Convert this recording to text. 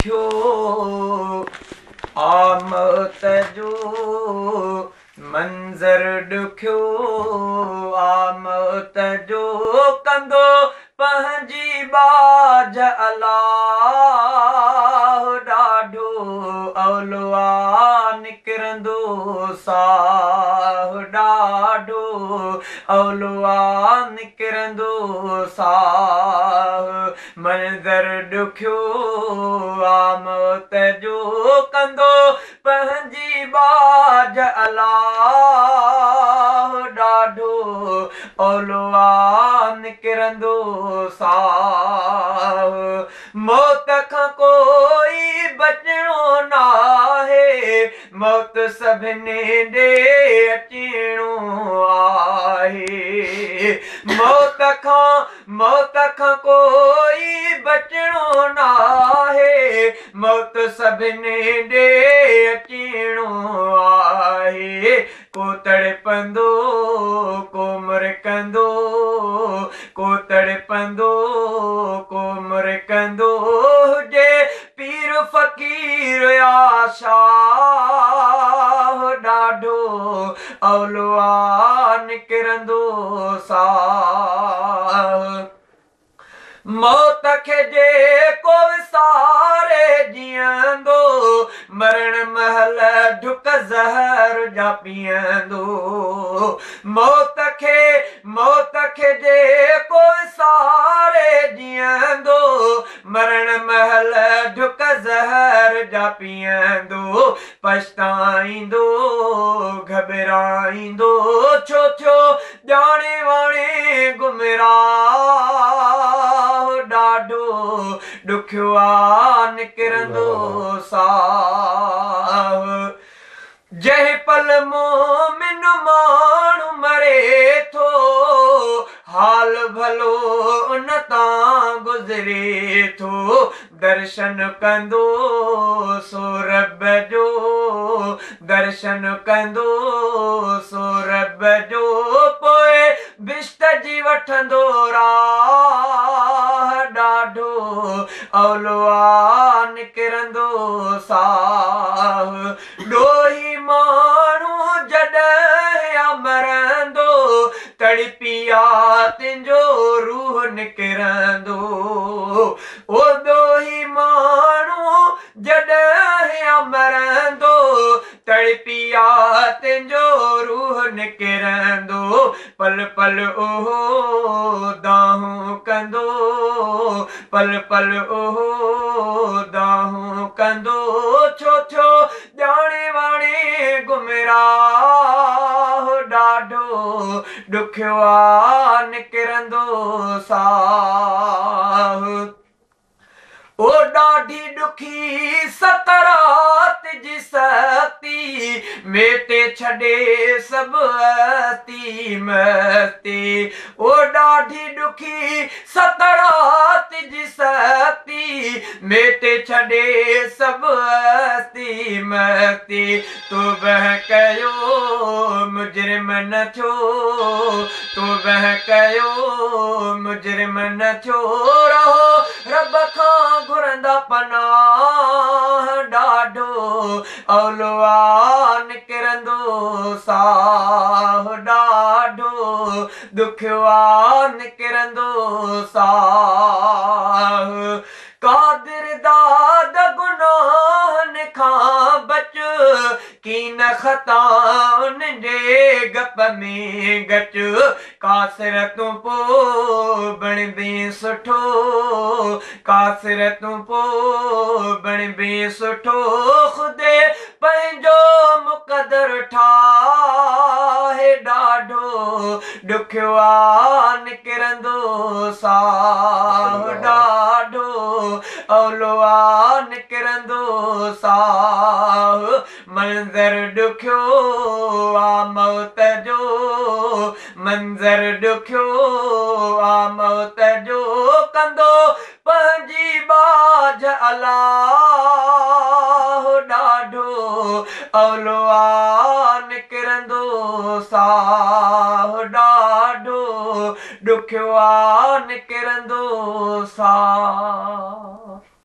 ॾुखियो आमत जो मंज़र ॾुखियो आमत जो कंदो पंहिंजी बाज अलाह ॾाढो अवलवा निकिरंदो साह ॾाढो अवलवा निकिरंदो साह मंज़र ॾुखियो आमत जो कंदो पंहिंजी बाज अलाह ॾाढो अवलवा निकिरंदो साह मौत खां कोई बचणो नाहे मौत सभिनी ॾे अचणो आहे मौत खां कोई बचणो नाहे मौत सभिनी ॾे अचणो आहे को तड़पंदो को मुरकंदो को तड़पंदो को मुरकंदो हुजे पीर फ़कीर या शाह ॾाढो अवलवा निकिरंदो साह मौत खे जेको विसारे जीअंदो मरण महल ढुक ज़हर जा पीअंदो मौत खे जेको विसारे जीअंदो मरण महल ढुक ज़हर जा पीअंदो पछताईंदो घबराईंदो छो ॼाणे वाणे गुमराह ॾाढो ॾुखियो निकिरंदो साह जंहिं पल मोमिन माण्हू मरे थो हाल भलो उन तां गुज़रे थो दर्शन कंदो सो रब जो दर्शन कंदो सो रब जो पोइ बिश्त जी वठंदो राह ॾाढो अवलवा निकिरंदो साह ॾोही माण्हू जॾहिं मरंदो तड़पिया तुंहिंजो रूह निकिरंदो ओ ॾोही माण्हू जॾहिं मरंदो तड़पिया तुंहिंजो रूह निकिरंदो पल पल ओहो दाहूं कंदो पल पल ओहो दाहूं कंदो छो ॼाणे वाणे गुमराह ॾाढो ॾुखियो निकिरंदो साह ओ ॾाढी ॾुखी सकरात जी सती मेटे छॾे सभु हस्ती मस्ती ओ ॾाढी ॾुखी सकरात जी सती मेटे छॾे सभु हस्ती मस्ती तौबह कयो मुजरिम न थियो तौबह कयो मुजरिम न थियो रहो रब खां घुरंदा पनाह ॾाढो अवलवा निकिरंदो साह ॾाढो ॾुखियो निकिरंदो साह कादिर दाद गुनाहनि खां बच कीन ख़ताउन जे गप में गच कासिर तूं पोइ बणिबी सुठो कासिर तूं पोइ बणिबी सुठो ख़ुदि पंहिंजो मुक़दर ठाहे ॾाढो ॾुखियो निकिरंदो साह ॾाढो अवलवा निकिरंदो साह मंज़र ॾुखियो मौत जो मंज़र ॾुखियो मौत जो कंदो पंहिंजी बाज अलाह ॾाढो अवलवा निकिरंदो साह ॾाढो ॾुखियो निकिरंदो साह।